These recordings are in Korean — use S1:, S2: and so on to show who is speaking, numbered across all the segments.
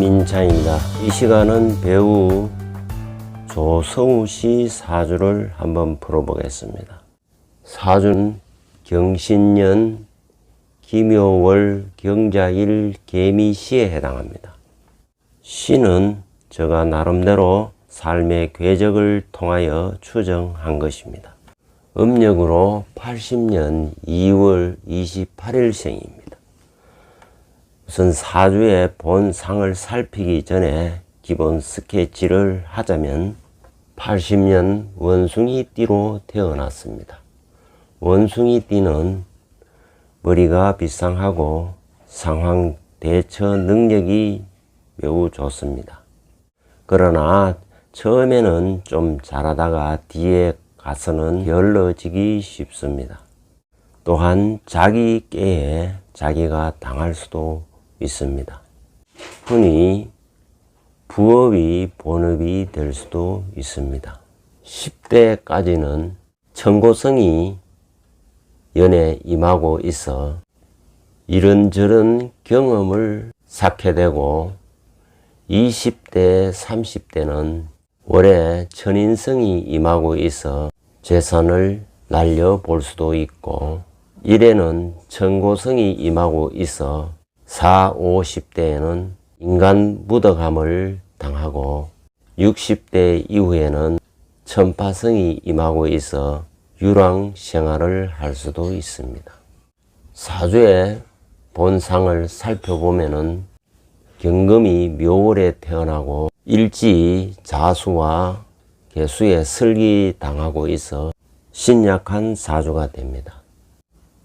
S1: 김인창입니다. 이 시간은 배우 조성우 씨 사주를 한번 풀어보겠습니다. 사주는 경신년 김묘월 경자일 개미시에 해당합니다. 시는 제가 나름대로 삶의 궤적을 통하여 추정한 것입니다. 음력으로 80년 2월 28일생입니다. 우선 사주의 본상을 살피기 전에 기본 스케치를 하자면 80년 원숭이띠로 태어났습니다. 원숭이띠는 머리가 비상하고 상황 대처 능력이 매우 좋습니다. 그러나 처음에는 좀 잘하다가 뒤에 가서는 게을러지기 쉽습니다. 또한 자기 깨에 자기가 당할 수도 있습니다. 흔히 부업이 본업이 될 수도 있습니다. 10대까지는 천고성이 연에 임하고 있어 이런저런 경험을 쌓게 되고 20대, 30대는 올해 천인성이 임하고 있어 재산을 날려볼 수도 있고 일에는 천고성이 임하고 있어 40, 50대에는 인간 무덕함을 당하고 60대 이후에는 천파성이 임하고 있어 유랑 생활을 할 수도 있습니다. 사주의 본상을 살펴보면은 경금이 묘월에 태어나고 일지 자수와 개수에 설기 당하고 있어 신약한 사주가 됩니다.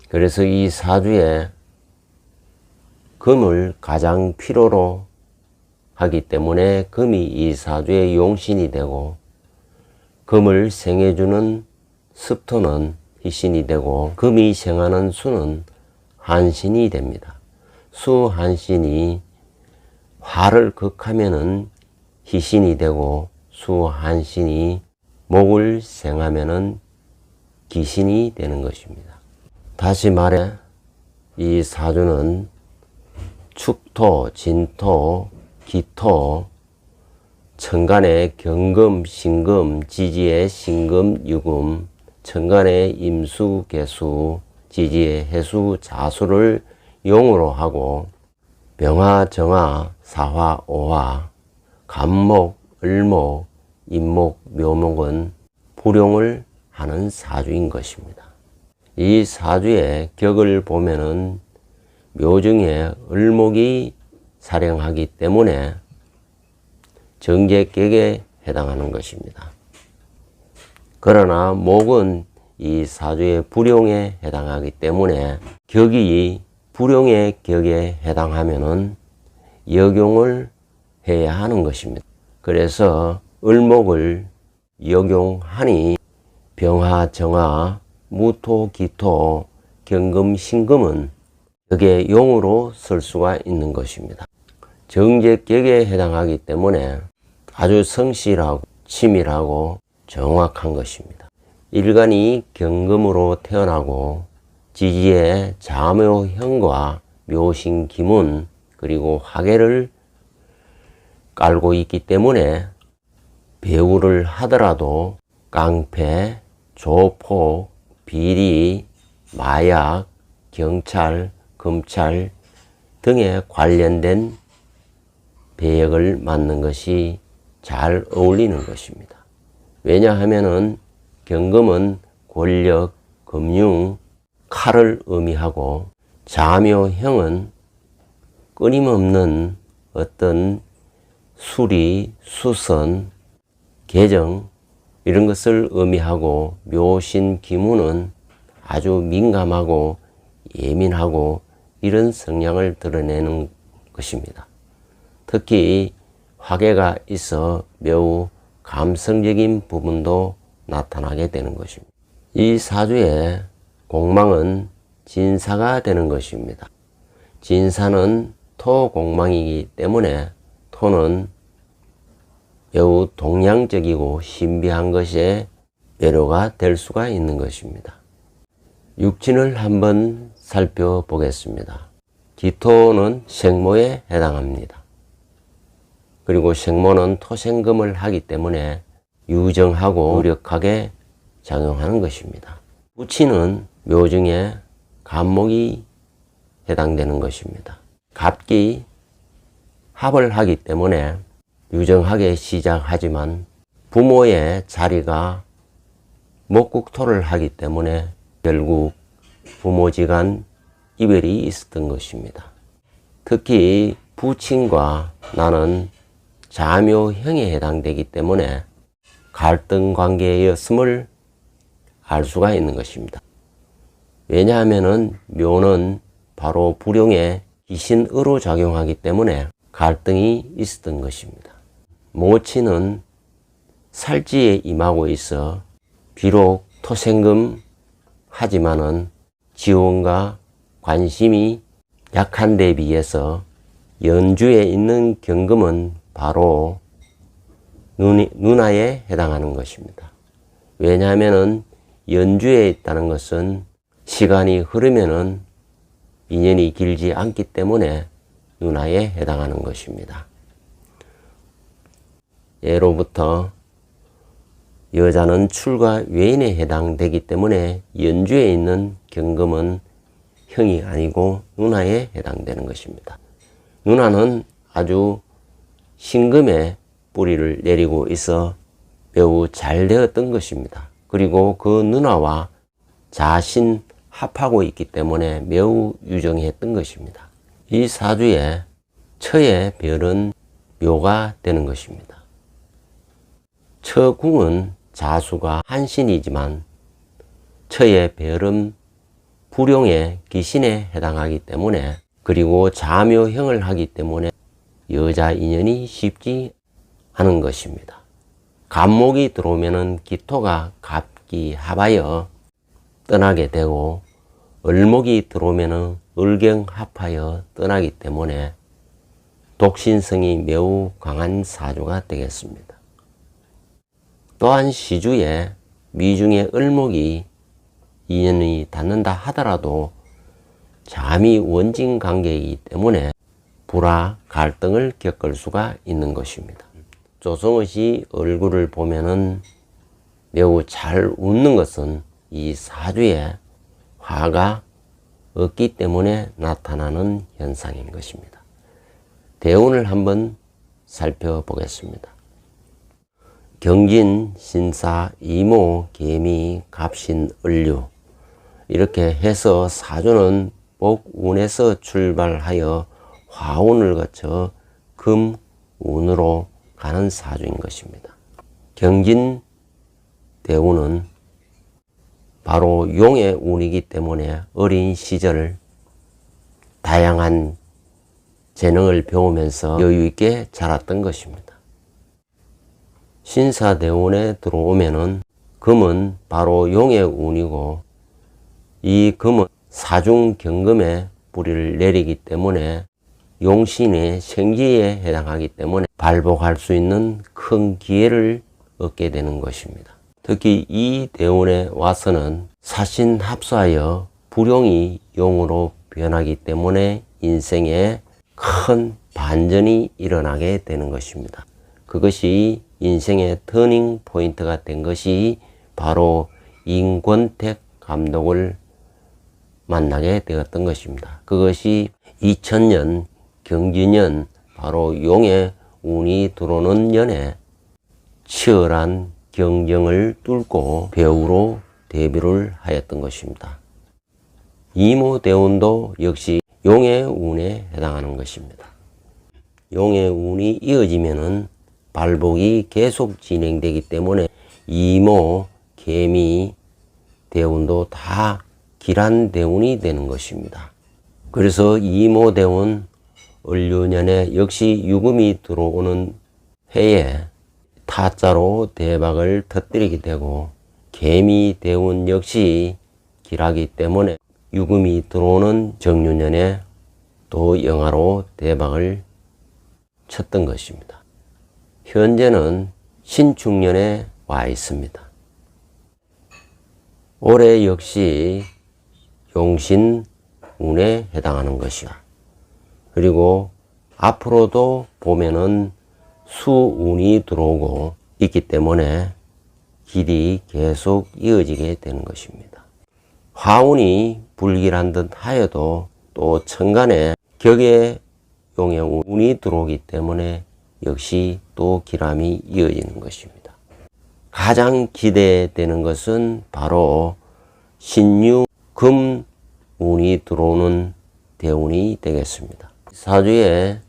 S1: 그래서 이 사주에 금을 가장 필요로 하기 때문에 금이 이 사주의 용신이 되고 금을 생해주는 습토는 희신이 되고 금이 생하는 수는 한신이 됩니다. 수 한신이 화를 극하면은 희신이 되고 수 한신이 목을 생하면은 기신이 되는 것입니다. 다시 말해 이 사주는 축토, 진토, 기토, 천간의 경금, 신금, 지지의 신금, 유금, 천간의 임수, 개수, 지지의 해수, 자수를 용으로 하고 병화, 정화, 사화, 오화, 간목, 을목, 임목, 묘목은 불용을 하는 사주인 것입니다. 이 사주의 격을 보면은 묘중에 을목이 살행하기 때문에 정제격에 해당하는 것입니다. 그러나 목은 이 사주의 불용에 해당하기 때문에 격이 불용의 격에 해당하면은 역용을 해야 하는 것입니다. 그래서 을목을 역용하니 병화, 정화, 무토, 기토, 경금, 신금은 격의 용으로 쓸 수가 있는 것입니다. 정제격에 해당하기 때문에 아주 성실하고 치밀하고 정확한 것입니다. 일간이 경금으로 태어나고 지지에 자묘형과 묘신, 기문 그리고 화계를 깔고 있기 때문에 배우를 하더라도 깡패, 조폭, 비리, 마약, 경찰, 검찰 등에 관련된 배역을 맡는 것이 잘 어울리는 것입니다. 왜냐하면은 경금은 권력, 금융, 칼을 의미하고 자묘형은 끊임없는 어떤 수리, 수선, 계정 이런 것을 의미하고 묘신, 기문은 아주 민감하고 예민하고 이런 성향을 드러내는 것입니다. 특히 화계가 있어 매우 감성적인 부분도 나타나게 되는 것입니다. 이 사주의 공망은 진사가 되는 것입니다. 진사는 토공망이기 때문에 토는 매우 동양적이고 신비한 것에 매료가 될 수가 있는 것입니다. 육친을 한번 살펴보겠습니다. 기토는 생모에 해당합니다. 그리고 생모는 토생금을 하기 때문에 유정하고 무력하게 작용하는 것입니다. 부치는 묘 중에 갑목이 해당되는 것입니다. 갑기 합을 하기 때문에 유정하게 시작하지만 부모의 자리가 목국토를 하기 때문에 결국 부모지간 이별이 있었던 것입니다. 특히 부친과 나는 자묘형에 해당되기 때문에 갈등 관계였음을 알 수가 있는 것입니다. 왜냐하면 묘는 바로 불용의 기신으로 작용하기 때문에 갈등이 있었던 것입니다. 모친은 살지에 임하고 있어 비록 토생금 하지만은 지원과 관심이 약한 데 비해서 연주에 있는 경금은 바로 누나에 해당하는 것입니다. 왜냐하면 연주에 있다는 것은 시간이 흐르면은 인연이 길지 않기 때문에 누나에 해당하는 것입니다. 예로부터 여자는 출가 외인에 해당되기 때문에 연주에 있는 경금은 형이 아니고 누나에 해당되는 것입니다. 누나는 아주 신금에 뿌리를 내리고 있어 매우 잘 되었던 것입니다. 그리고 그 누나와 자신 합하고 있기 때문에 매우 유정했던 것입니다. 이 사주에 처의 별은 묘가 되는 것입니다. 처궁은 자수가 한신이지만 처의 별은 불용의 기신에 해당하기 때문에 그리고 자묘형을 하기 때문에 여자 인연이 쉽지 않은 것입니다. 갑목이 들어오면은 기토가 갑기합하여 떠나게 되고 을목이 들어오면은 을경합하여 떠나기 때문에 독신성이 매우 강한 사주가 되겠습니다. 또한 시주에 미중의 을목이 인연이 닿는다 하더라도 잠이 원진 관계이기 때문에 불화, 갈등을 겪을 수가 있는 것입니다. 조성의 얼굴을 보면은 매우 잘 웃는 것은 이 사주에 화가 없기 때문에 나타나는 현상인 것입니다. 대운을 한번 살펴보겠습니다. 경진, 신사, 이모, 개미, 갑신, 을류 이렇게 해서 사주는 복운에서 출발하여 화운을 거쳐 금운으로 가는 사주인 것입니다. 경진 대운은 바로 용의 운이기 때문에 어린 시절 다양한 재능을 배우면서 여유있게 자랐던 것입니다. 신사대운에 들어오면은 금은 바로 용의 운이고 이 금은 사중경금에 뿌리를 내리기 때문에 용신의 생기에 해당하기 때문에 발복할 수 있는 큰 기회를 얻게 되는 것입니다. 특히 이 대운에 와서는 사신합사하여 불용이 용으로 변하기 때문에 인생에 큰 반전이 일어나게 되는 것입니다. 그것이 인생의 터닝 포인트가 된 것이 바로 임권택 감독을 만나게 되었던 것입니다. 그것이 2000년 경진년 바로 용의 운이 들어오는 년에 치열한 경쟁을 뚫고 배우로 데뷔를 하였던 것입니다. 이모대운도 역시 용의 운에 해당하는 것입니다. 용의 운이 이어지면은 발복이 계속 진행되기 때문에 이모, 개미 대운도 다 길한 대운이 되는 것입니다. 그래서 이모 대운 을류년에 역시 유금이 들어오는 해에 타자로 대박을 터뜨리게 되고 개미 대운 역시 길하기 때문에 유금이 들어오는 정유년에 또 영화로 대박을 쳤던 것입니다. 현재는 신축년에 와 있습니다. 올해 역시 용신운에 해당하는 것이야. 그리고 앞으로도 보면은 수운이 들어오고 있기 때문에 길이 계속 이어지게 되는 것입니다. 화운이 불길한 듯 하여도 또 천간에 격의 용의 운이 들어오기 때문에 역시 또 기람이 이어지는 것입니다. 가장 기대되는 것은 바로 신유 금 운이 들어오는 대운이 되겠습니다. 사주의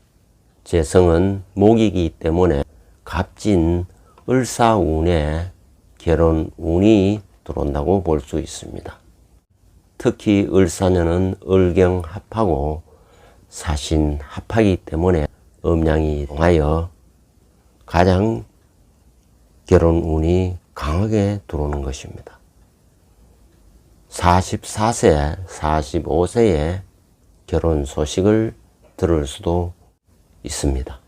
S1: 재성은 목이기 때문에 갑진 을사운에 결혼 운이 들어온다고 볼 수 있습니다. 특히 을사년은 을경합하고 사신합하기 때문에 음양이 통하여 가장 결혼 운이 강하게 들어오는 것입니다. 44세, 45세에 결혼 소식을 들을 수도 있습니다.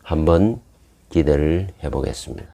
S1: 한번 기대를 해보겠습니다.